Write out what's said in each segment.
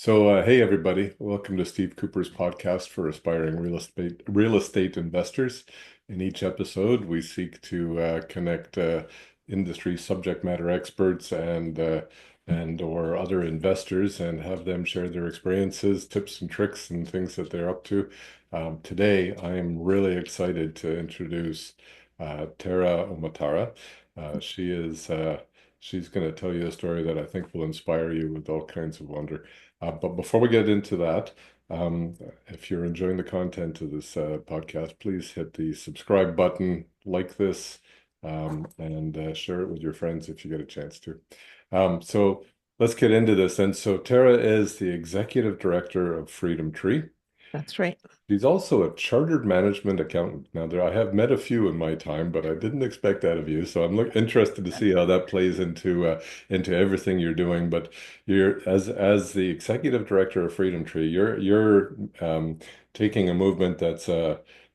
Hey everybody, welcome to Steve Cooper's podcast for aspiring real estate investors. In each episode, we seek to connect industry subject matter experts and or other investors and have them share their experiences, tips and tricks, and things that they're up to. Today, I am really excited to introduce Tara Omatara. She's going to tell you a story that I think will inspire you with all kinds of wonder. But before we get into that, um, if you're enjoying the content of this podcast, please hit the subscribe button, like this, and share it with your friends if you get a chance to. So let's get into this. And so Tara is the executive director of Freedom Tree. That's right. She's also a chartered management accountant. Now, I have met a few in my time, but I didn't expect that of you. So I'm interested to see how that plays into everything you're doing. But you're as the executive director of Freedom Tree, you're taking a movement that's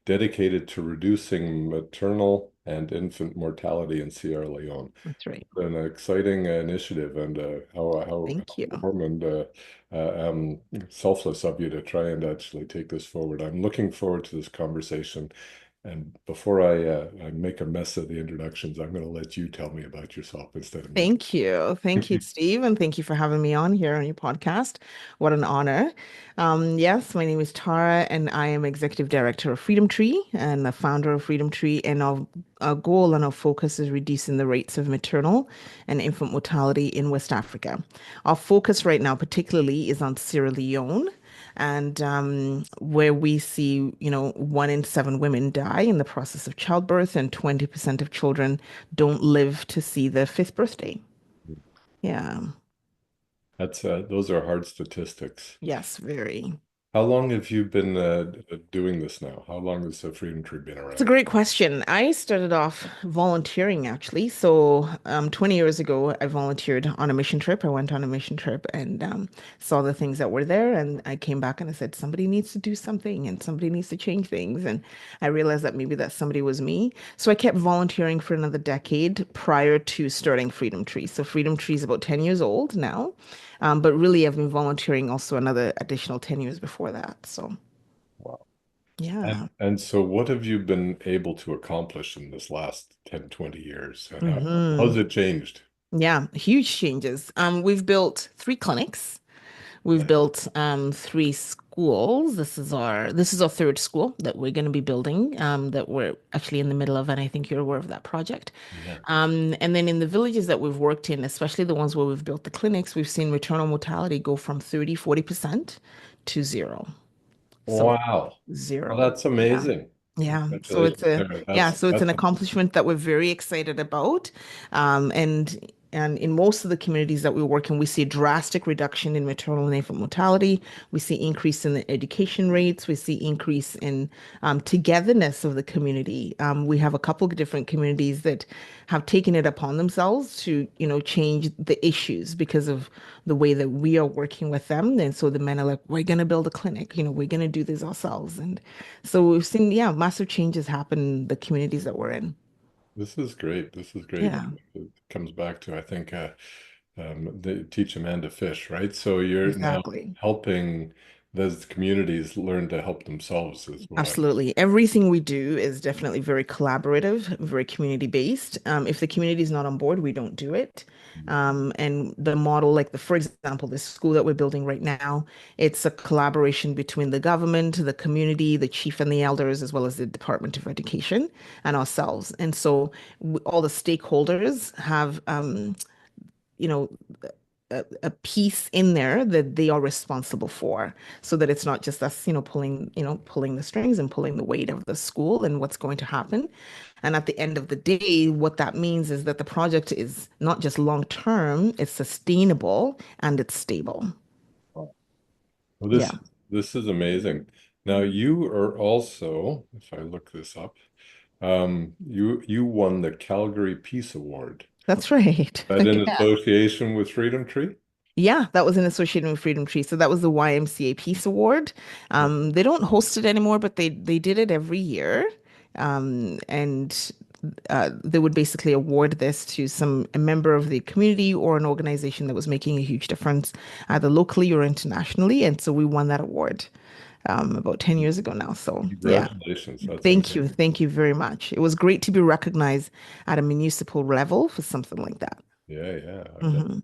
dedicated to reducing maternal and infant mortality in Sierra Leone. That's right. An exciting initiative, and how Thank you. warm and selfless of you to try and actually take this forward. I'm looking forward to this conversation. And before I make a mess of the introductions, I'm going to let you tell me about yourself instead of me. Thank you. Thank you, Steve, and thank you for having me on here on your podcast. What an honor. Yes, my name is Tara, and I am Executive Director of Freedom Tree and the founder of Freedom Tree. And our goal and our focus is reducing the rates of maternal and infant mortality in West Africa. Our focus right now, particularly, is on Sierra Leone. And where we see, 1 in 7 women die in the process of childbirth, and 20% of children don't live to see their fifth birthday. Yeah. That's those are hard statistics. Yes, very. How long have you been doing this now? How long has the Freedom Tree been It's a around? great question. I started off volunteering actually. So, 20 years ago, I volunteered on a mission trip. I went on a mission trip and saw the things that were there. And I came back and I said, somebody needs to do something and somebody needs to change things. And I realized that maybe that somebody was me. So I kept volunteering for another decade prior to starting Freedom Tree. So Freedom Tree is about 10 years old now. But really, I've been volunteering also another additional 10 years before that. So, Wow. yeah. And so what have you been able to accomplish in this last 10, 20 years? And how's hmm it changed? Yeah, huge changes. We've built 3 clinics. We've built 3 schools. This is our third school that we're going to be building. That we're actually in the middle of, and I think you're aware of that project. Yeah. And then in the villages that we've worked in, especially the ones where we've built the clinics, we've seen maternal mortality go from 30, 40% to zero. So Wow. Well, zero. that's Yeah. amazing. Yeah, so it's Congratulations, a Tara. yeah, That's so it's an that's accomplishment that we're very excited about. And in most of the communities that we work in, we see a drastic reduction in maternal and infant mortality. We see increase in the education rates. We see increase in togetherness of the community. We have a couple of different communities that have taken it upon themselves to, change the issues because of the way that we are working with them. And so the men are like, we're going to build a clinic, we're going to do this ourselves. And so we've seen, yeah, massive changes happen in the communities that we're in. This is great. This is great. Yeah, It comes back to, I think, they teach a man to fish, right? So you're now exactly. helping those communities learn to help themselves is what I. Absolutely. Everything we do is definitely very collaborative, very community based. If the community is not on board, we don't do it. And the model, like for example, this school that we're building right now, it's a collaboration between the government, the community, the chief and the elders, as well as the Department of Education and ourselves. And so all the stakeholders have, you know, a piece in there that they are responsible for so that it's not just us, pulling the strings and pulling the weight of the school and what's going to happen. And at the end of the day, what that means is that the project is not just long term, it's sustainable and it's stable. Well, this Yeah, this is amazing. Now you are also, if I look this up, you won the Calgary Peace Award. that's right. That in Yeah. association with Freedom Tree? Yeah, that was in association with Freedom Tree. So that was the YMCA Peace Award. They don't host it anymore, but they did it every year. And they would basically award this to a member of the community or an organization that was making a huge difference, either locally or internationally. And so we won that award about 10 years ago now. So yeah, Congratulations. That's thank you. amazing. Thank you very much. It was great to be recognized at a municipal level for something like that. Yeah, yeah, I bet. Hmm.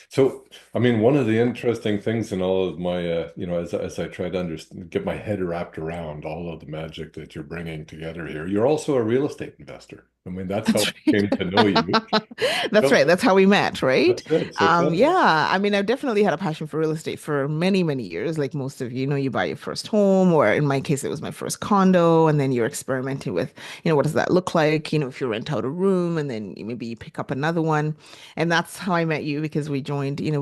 So, I mean, one of the interesting things in all of my, as I try to understand, get my head wrapped around all of the magic that you're bringing together here, you're also a real estate investor. I mean, that's how That's I right. came to know you. That's right. So, That's how we met, right? that's it. So tell me. Yeah. I mean, I've definitely had a passion for real estate for many, many years. Like most of you, you buy your first home, or in my case, it was my first condo, and then you're experimenting with, what does that look like? If you rent out a room, and then maybe you pick up another one. And that's how I met you because we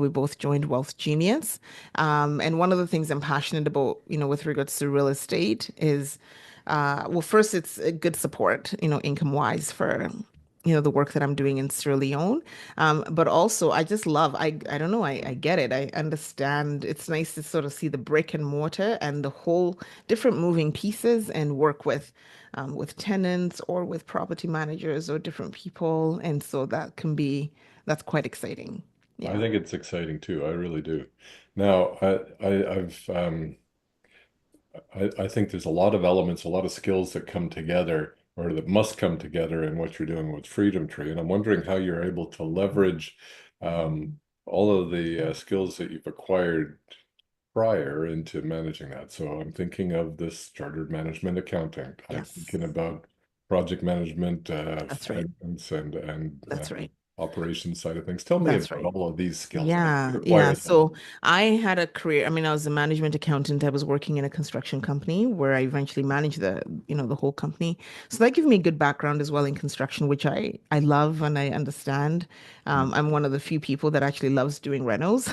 both joined Wealth Genius. And one of the things I'm passionate about, with regards to real estate is well, first, it's a good support, income wise for, the work that I'm doing in Sierra Leone. But also, I just love, I don't know, I get it. I understand. It's nice to sort of see the brick and mortar and the whole different moving pieces and work with tenants or with property managers or different people. And so that's quite exciting. I Yeah. think it's exciting too. I really do. Now, I think there's a lot of elements, a lot of skills that come together or that must come together in what you're doing with Freedom Tree. And I'm wondering how you're able to leverage all of the skills that you've acquired prior into managing that. So I'm thinking of this chartered management accounting. I'm Yes. thinking about project management, That's right. finance, and That's right. operations side of things. Tell me That's about right. all of these skills. How do you Yeah, yeah. acquire them? So I had a career. I mean, I was a management accountant. I was working in a construction company where I eventually managed the whole company. So that gave me a good background as well in construction, which I love and I understand. I'm one of the few people that actually loves doing renos.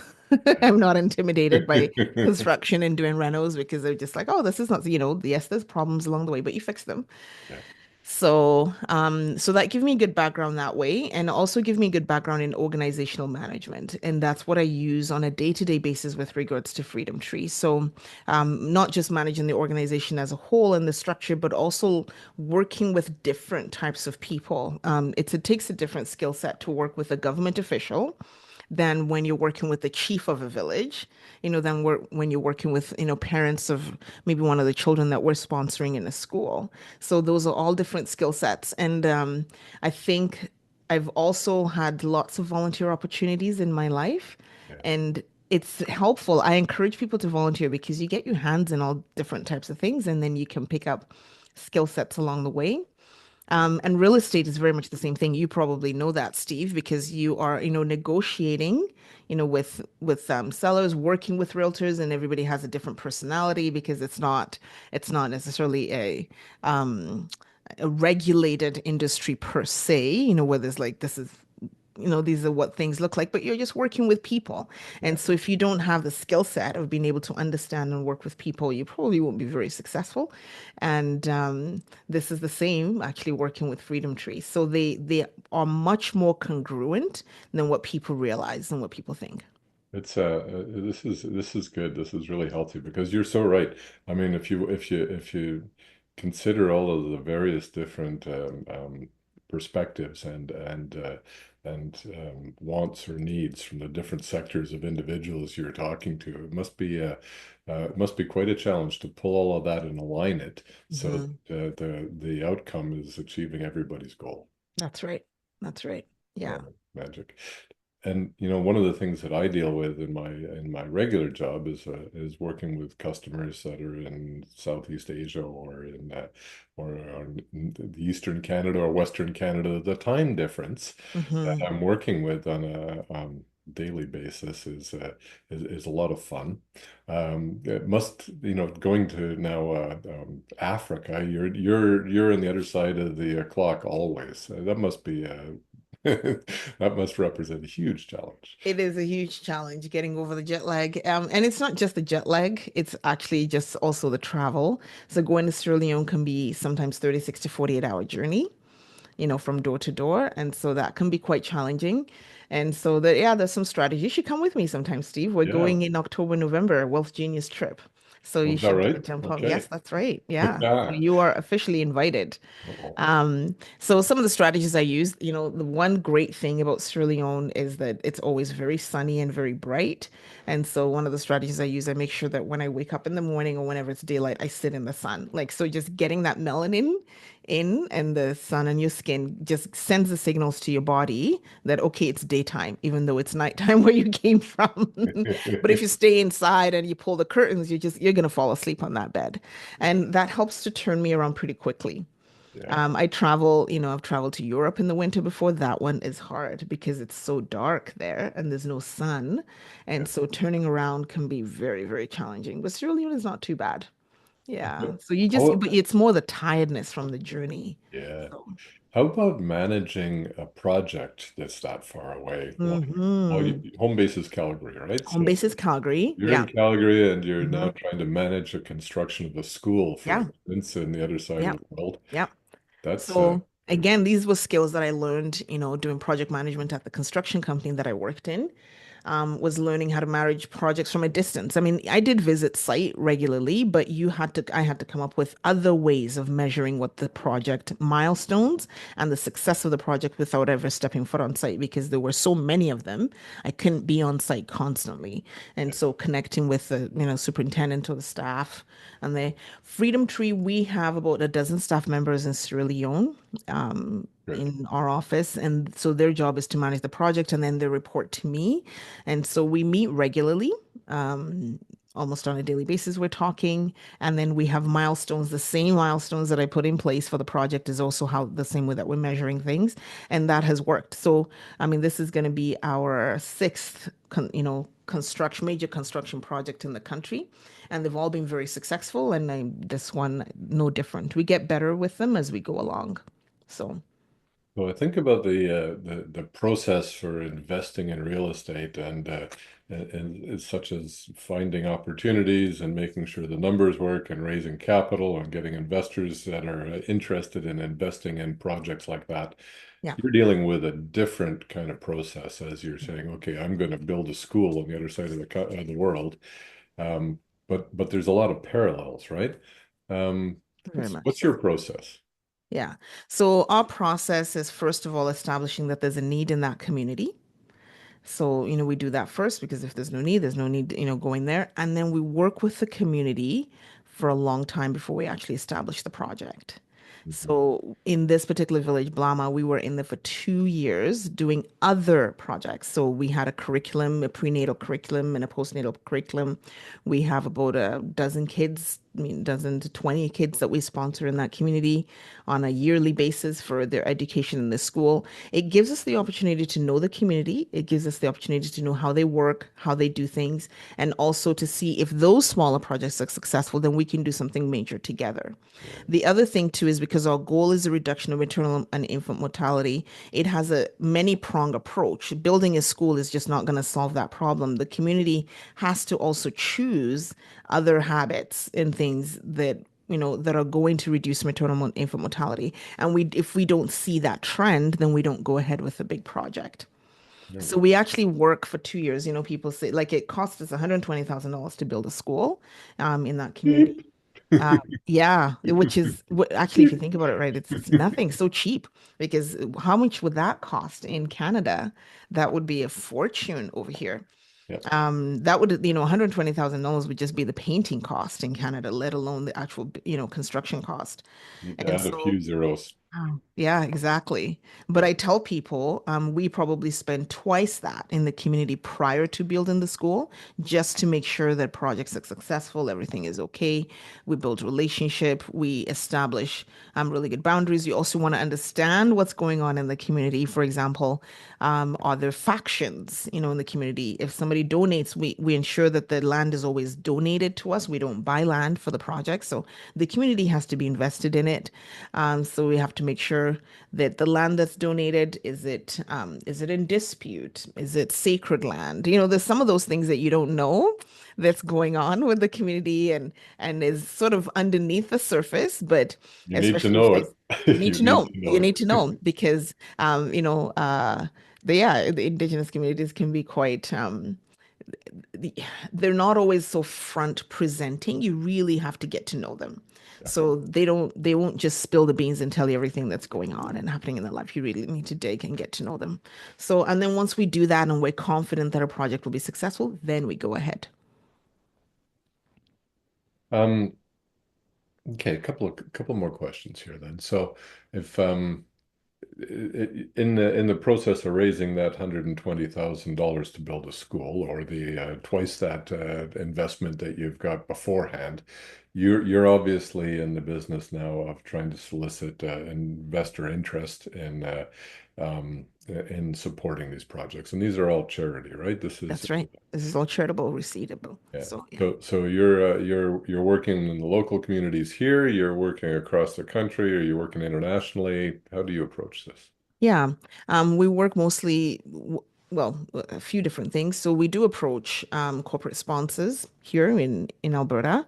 I'm not intimidated by construction and doing renos because they're just like, oh, this is not, yes, there's problems along the way, but you fix them. Yeah, So that gave me a good background that way, and also give me a good background in organizational management, and that's what I use on a day-to-day basis with regards to Freedom Tree. So, not just managing the organization as a whole and the structure, but also working with different types of people. It takes a different skill set to work with a government official than when you're working with the chief of a village, than when you're working with, parents of maybe one of the children that we're sponsoring in a school. So those are all different skill sets. And I think I've also had lots of volunteer opportunities in my life. yeah. And it's helpful. I encourage people to volunteer because you get your hands in all different types of things, and then you can pick up skill sets along the way. And real estate is very much the same thing. You probably know that, Steve, because you are, negotiating, with sellers, working with realtors, and everybody has a different personality because it's not necessarily a regulated industry per se, where there's like this is these are what things look like, but you're just working with people. Yeah. And so if you don't have the skill set of being able to understand and work with people, you probably won't be very successful. And this is the same actually working with Freedom Tree. So they are much more congruent than what people realize and what people think. It's this is good. This is really healthy because you're so right. I mean, if you consider all of the various different perspectives and wants or needs from the different sectors of individuals you're talking to, it must be quite a challenge to pull all of that and align it so Hmm. that the outcome is achieving everybody's goal. That's right. That's right. Yeah. Oh, magic. And one of the things that I deal with in my regular job is working with customers that are in Southeast Asia or in the Eastern Canada or Western Canada. The time difference that Hmm. I'm working with on a daily basis is a lot of fun. It must, going to now Africa. You're on the other side of the clock always. That must be that must represent a huge challenge. It is a huge challenge getting over the jet lag. And it's not just the jet lag, it's actually just also the travel. So going to Sierra Leone can be sometimes 36 to 48-hour journey, from door to door. And so that can be quite challenging. And so yeah, there's some strategy. You should come with me sometime, Steve. We're Yeah, going in October, November, Wealth Genius trip. So Oh, you is that should right? jump on. Yes, Okay. that's right. Yeah. So Yeah. you are officially invited. Oh, So some of the strategies I use, the one great thing about Sierra Leone is that it's always very sunny and very bright. And so one of the strategies I use, I make sure that when I wake up in the morning or whenever it's daylight, I sit in the sun. Like, so just getting that melanin in and the sun on your skin just sends the signals to your body that, okay, it's daytime, even though it's nighttime where you came from. But if you stay inside and you pull the curtains, you're gonna fall asleep on that bed. And that helps to turn me around pretty quickly. yeah. I travel, I've traveled to Europe in the winter before. That one is hard because it's so dark there and there's no sun. Yeah. And so turning around can be very, very challenging. But Sierra Leone is not too bad. Yeah. So How, but it's more the tiredness from the journey. yeah. So, How about managing a project that's that far away? Like, well, hmm home base is Calgary, right? Home So base is Calgary. you're in Yeah. Calgary and you're now hmm trying to manage the construction of a school, for Yeah. instance, in the other side of Yeah. the world. Yeah. That's So again, these were skills that I learned, doing project management at the construction company that I worked in. Was learning how to manage projects from a distance. I mean, I did visit site regularly, but I had to come up with other ways of measuring what the project milestones and the success of the project without ever stepping foot on site because there were so many of them. I couldn't be on site constantly. And so connecting with the, superintendent or the staff and the Freedom Tree, we have about a dozen staff members in Sierra Leone. good. In our office. And so their job is to manage the project and then they report to me. And so we meet regularly, um, almost on a daily basis. We're talking, and then we have milestones. The same milestones that I put in place for the project is also how the same way that we're measuring things, and that has worked. So, I mean, this is going to be our sixth, major construction project in the country, and they've all been very successful. And this one, no different. We get better with them as we go along. So, So I think about the process for investing in real estate and it's such as finding opportunities and making sure the numbers work and raising capital and getting investors that are interested in investing in projects like that. yeah. You're dealing with a different kind of process as you're saying, okay, I'm going to build a school on the other side of the world. Um, but there's a lot of parallels, right? Um, Very much what's your so. process? Yeah. So our process is first of all establishing that there's a need in that community. So, we do that first because if there's no need, going there. And then we work with the community for a long time before we actually establish the project. Mhm. So, in this particular village, Blama, we were in there for 2 years doing other projects. So, we had a curriculum, a prenatal curriculum, and a postnatal curriculum. We have about a dozen kids, I mean, dozen to 20 kids that we sponsor in that community on a yearly basis for their education in the school. It gives us the opportunity to know the community. It gives us the opportunity to know how they work, how they do things, and also to see if those smaller projects are successful, then we can do something major together. Yeah. The other thing too is because our goal is a reduction of maternal and infant mortality, it has a many prong approach. Building a school is just not going to solve that problem. The community has to also choose other habits and things that are going to reduce maternal and infant mortality. And if we don't see that trend, then we don't go ahead with a big project. So Yeah. we actually work for 2 years. People say like it cost us $120,000 to build a school in that community. Yeah, which is actually, if you think about it, right, it's nothing, so cheap because how much would that cost in Canada? That would be a fortune over here. Yeah. That would, $120,000 would just be the painting cost in Canada, let alone the actual, construction cost. You And add a so few zeros. oh, yeah, exactly. But Yeah. I tell people, we probably spend twice that in the community prior to building the school, just to make sure that projects are successful, everything is okay. We build relationship, we establish really good boundaries. You also want to understand what's going on in the community. For example, are there factions, in the community? If somebody donates, we ensure that the land is always donated to us. We don't buy land for the project, so the community has to be invested in it. So we have to make sure that the land that's donated, is it in dispute? Is it sacred land? There's some of those things that you don't know that's going on with the community and is sort of underneath the surface, but You need to especially know if you it. need You to need know. to You know need to it. know because the indigenous communities can be quite the, they're not always so front presenting. You really have to get to know them. So they won't just spill the beans and tell you everything that's going on and happening in their life. You really need to dig and get to know them. So, and then once we do that and we're confident that our project will be successful, then we go ahead. Um, okay, a couple more questions here then. So if in the process of raising that $120,000 to build a school, or the twice that investment that you've got beforehand, you're obviously in the business now of trying to solicit investor interest in supporting these projects, and these are all charity, right? This is That's right. This is all charitable, receivable. yeah. So yeah. So you're working in the local communities here, you're working across the country, or you're working internationally. How do you approach this? Yeah. We work mostly, well, a few different things. So we do approach corporate sponsors here in Alberta,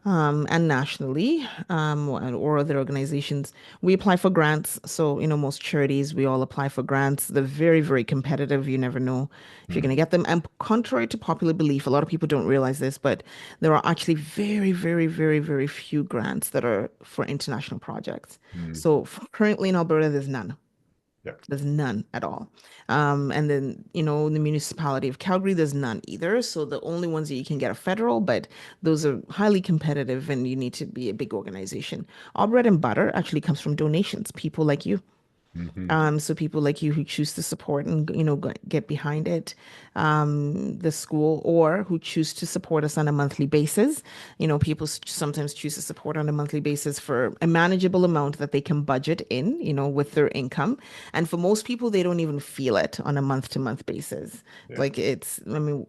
and nationally, or other organizations. We apply for grants. So, most charities, we all apply for grants. They're very, very competitive. You never know if you're going to Hmm. get them. And contrary to popular belief, a lot of people don't realize this, but there are actually very, very, very, very few grants that are for international projects. Hmm. So currently in Alberta, there's none. Yeah. There's none at all. And then, in the municipality of Calgary, there's none either. So the only ones that you can get are federal, but those are highly competitive and you need to be a big organization. Our bread and butter actually comes from donations, people like you. Hmm. So people like you who choose to support and get behind it, the school, or who choose to support us on a monthly basis. People sometimes choose to support on a monthly basis for a manageable amount that they can budget in, with their income. And for most people, they don't even feel it on a month-to-month basis. Yeah. Like I mean,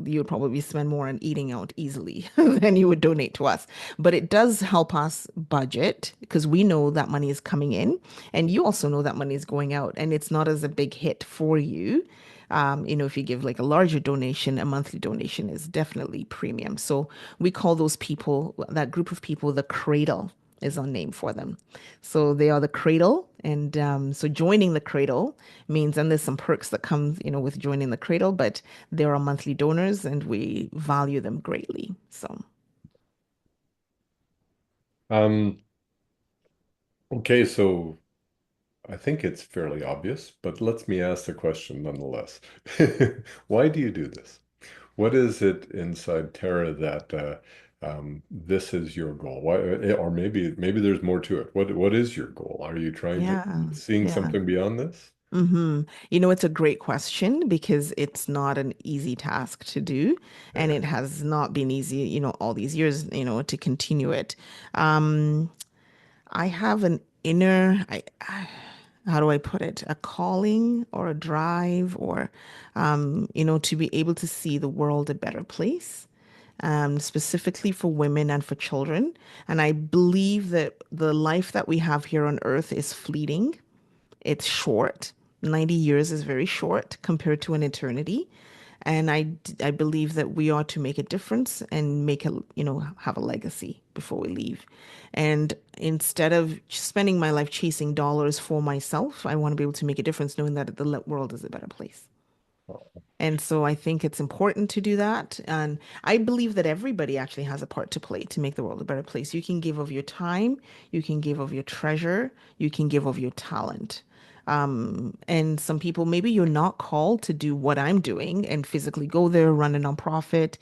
you would probably spend more on eating out easily than you would donate to us. But it does help us budget because we know that money is coming in and you also know that money is going out and it's not as a big hit for you. If you give like a larger donation, a monthly donation is definitely premium. So we call those people, that group of people, the cradle is our name for them. So they are the cradle. And so joining the cradle means, and there's some perks that come, with joining the cradle, but they're our monthly donors and we value them greatly. So, Um, okay, so I think it's fairly obvious, but let me ask the question nonetheless. Why do you do this? What is it inside Tara that this is your goal? Why, or maybe there's more to it. What is your goal? Are you trying to yeah, seeing yeah. something beyond this? It's a great question because it's not an easy task to do, and Yeah. it has not been easy, all these years, to continue it. Um, I have an inner, how do I put it? A calling or a drive or, to be able to see the world a better place, specifically for women and for children. And I believe that the life that we have here on earth is fleeting. It's short. 90 years is very short compared to an eternity. And I believe that we ought to make a difference and have a legacy before we leave. And instead of spending my life chasing dollars for myself, I want to be able to make a difference knowing that the world is a better place. And so I think it's important to do that. And I believe that everybody actually has a part to play to make the world a better place. You can give of your time, you can give of your treasure, you can give of your talent. And some people, maybe you're not called to do what I'm doing and physically go there, run a nonprofit,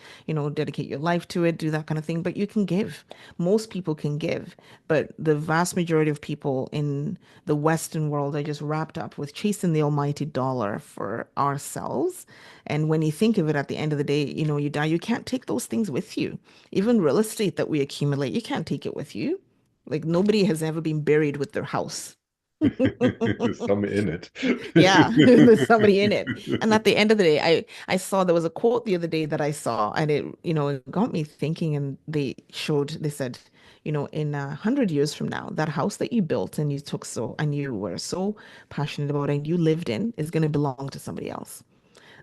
dedicate your life to it, do that kind of thing, but you can give. Most people can give, but the vast majority of people in the Western world are just wrapped up with chasing the almighty dollar for ourselves. And when you think of it at the end of the day, you die, you can't take those things with you. Even real estate that we accumulate, you can't take it with you. Like nobody has ever been buried with their house. Some in it. Yeah, there's somebody in it. And at the end of the day, I saw there was a quote the other day that I saw, and it got me thinking. And they said, in 100 years from now, that house that you built and and you were so passionate about and you lived in is going to belong to somebody else.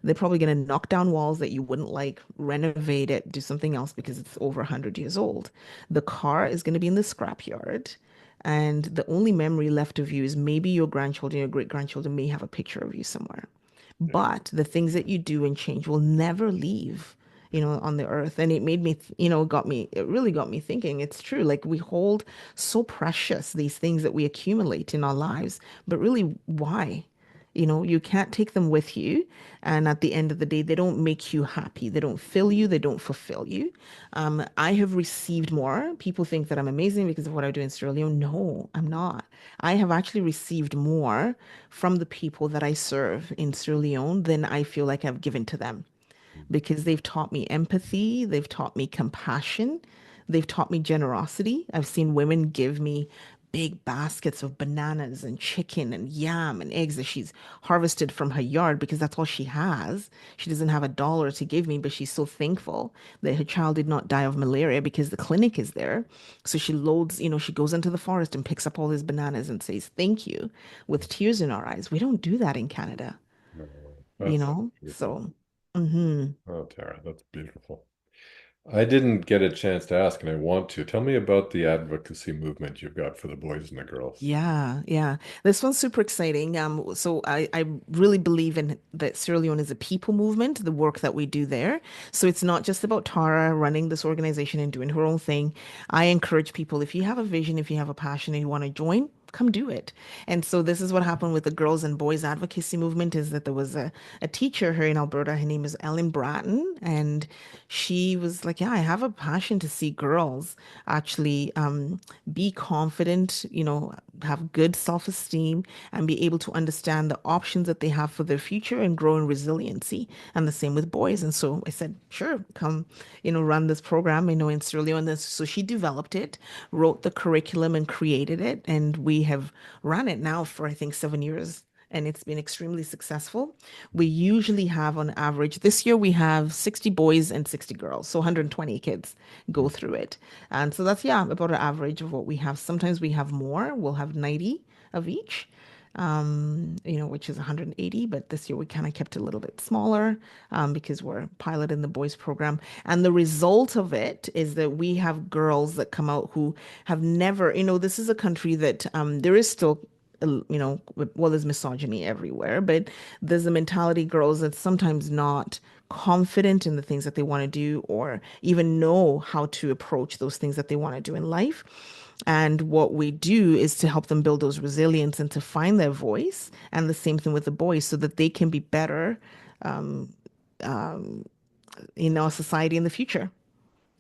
They're probably going to knock down walls that you wouldn't like, renovate it, do something else because it's over 100 years old. The car is going to be in the scrapyard. And the only memory left of you is maybe your grandchildren, your great grandchildren may have a picture of you somewhere. Yeah. but the things that you do and change will never leave, on the earth. And it made me, it really got me thinking. It's true. Like we hold so precious these things that we accumulate in our lives, but really, why? You can't take them with you. And at the end of the day, they don't make you happy. They don't fill you. They don't fulfill you. I have received more. People think that I'm amazing because of what I do in Sierra Leone. No, I'm not. I have actually received more from the people that I serve in Sierra Leone than I feel like I've given to them because they've taught me empathy, they've taught me compassion, they've taught me generosity. I've seen women give me big baskets of bananas and chicken and yam and eggs that she's harvested from her yard because that's all she has. She doesn't have a dollar to give me, but she's so thankful that her child did not die of malaria because the clinic is there. So she loads, she goes into the forest and picks up all these bananas and says thank you with tears in our eyes. We don't do that in Canada, No, that's so beautiful. So, mm-hmm. Oh, Tara, that's beautiful. I didn't get a chance to ask, and I want to. Tell me about the advocacy movement you've got for the boys and the girls. Yeah, yeah. This one's super exciting. So I really believe in that Sierra Leone is a people movement, the work that we do there. So it's not just about Tara running this organization and doing her own thing. I encourage people, if you have a vision, if you have a passion and you want to join, come do it. And so this is what happened with the girls and boys advocacy movement is that there was a teacher here in Alberta. Her name is Ellen Bratton, and she was like, yeah, I have a passion to see girls actually be confident, have good self-esteem and be able to understand the options that they have for their future and grow in resiliency. And the same with boys. And so I said, sure, come, run this program, in Sierra Leone. So she developed it, wrote the curriculum and created it. And we have run it now for, I think, 7 years. And it's been extremely successful. We usually have on average, this year we have 60 boys and 60 girls. So 120 kids go through it. And so that's, yeah, about an average of what we have. Sometimes we have more. We'll have 90 of each, which is 180. But this year we kind of kept it a little bit smaller because we're piloting the boys program. And the result of it is that we have girls that come out who have never, this is a country that there is still well, there's misogyny everywhere, but there's a mentality girls that's sometimes not confident in the things that they want to do or even know how to approach those things that they want to do in life. And what we do is to help them build those resilience and to find their voice. And the same thing with the boys so that they can be better in our society in the future.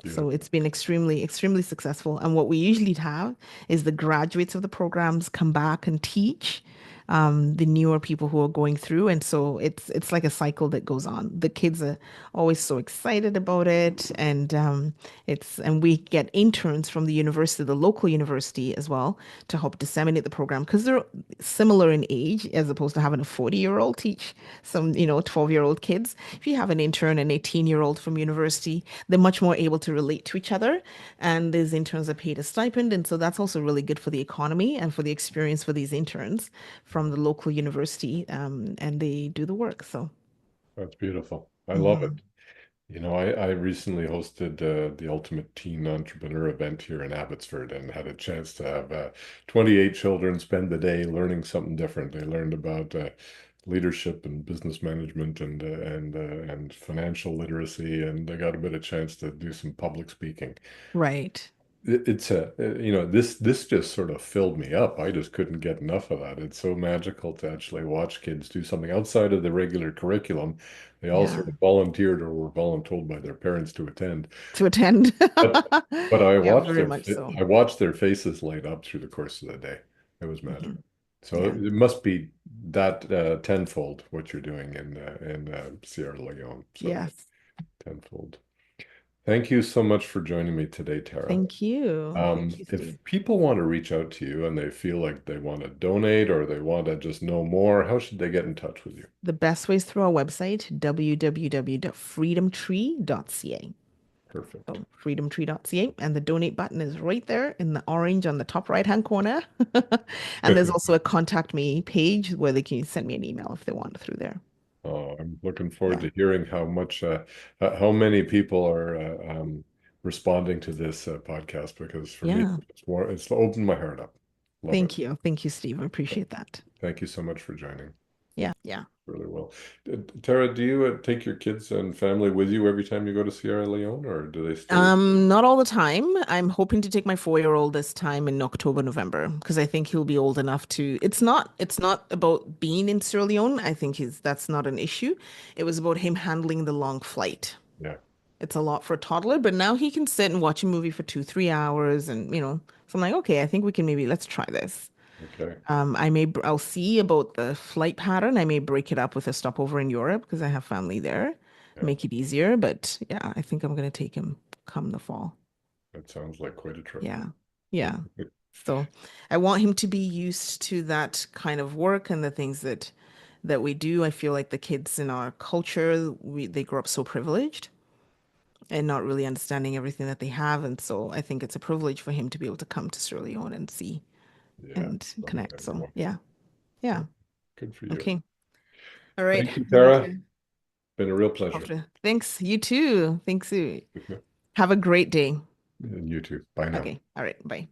So Beautiful. it's been extremely, extremely successful. And what we usually have is the graduates of the programs come back and teach the newer people who are going through. And so it's like a cycle that goes on. The kids are always so excited about it. And we get interns from the university, the local university as well, to help disseminate the program because they're similar in age as opposed to having a 40-year-old teach some, 12-year-old kids. If you have an intern, an 18-year-old from university, they're much more able to relate to each other. And these interns are paid a stipend. And so that's also really good for the economy and for the experience for these interns from the local university. And they do the work. So, That's beautiful. I love it. mhm. I recently hosted the Ultimate Teen Entrepreneur event here in Abbotsford and had a chance to have 28 children spend the day learning something different. They learned about leadership and business management and financial literacy, and they got a bit of chance to do some public speaking. Right. It's this just sort of filled me up. I just couldn't get enough of that. It's so magical to actually watch kids do something outside of the regular curriculum. They all Yeah. sort of volunteered or were voluntold by their parents to attend. To attend. But but Yeah, very much so. I watched their faces light up through the course of the day. It was Mhm. magical. So Yeah. it must be that tenfold what you're doing in Sierra Leone. So Yes. tenfold. Thank you so much for joining me today, Tara. Thank you. Thank you, If Steve. people want to reach out to you and they feel like they want to donate or they want to just know more, how should they get in touch with you? The best way is through our website, www.freedomtree.ca. Perfect. So freedomtree.ca, and the donate button is right there in the orange on the top right-hand corner. And there's also a contact me page where they can send me an email if they want through there. Oh, I'm looking forward Yeah. to hearing how many people are responding to this podcast because for me, Yeah. it's opened my heart up. Love it. Thank you. Thank you, Steve. I appreciate that. Thank you so much for joining. Yeah. Yeah. Really well. Well, Tara, do you take your kids and family with you every time you go to Sierra Leone, or do they stay? Not all the time. I'm hoping to take my 4-year-old this time in October, November, because I think he'll be old enough to. It's not about being in Sierra Leone. I think that's not an issue. It was about him handling the long flight. Yeah. It's a lot for a toddler, but now he can sit and watch a movie for 2, 3 hours, and so I'm like, okay, I think we can maybe let's try this. Okay. I'll see about the flight pattern. I may break it up with a stopover in Europe because I have family there, Yeah. make it easier. But yeah, I think I'm gonna take him come the fall. That sounds like quite a trip. Yeah. Yeah. So I want him to be used to that kind of work and the things that we do. I feel like the kids in our culture, they grow up so privileged and not really understanding everything that they have. And so I think it's a privilege for him to be able to come to Sierra Leone and see Yeah. and connect. That'd be So wonderful. yeah. Yeah. Good for you. Okay. All right. Thank you, I need Tara. to Been a real off pleasure. to. Thanks. You too. Thanks. Have a great day. And you too. Bye now. Okay. All right. Bye.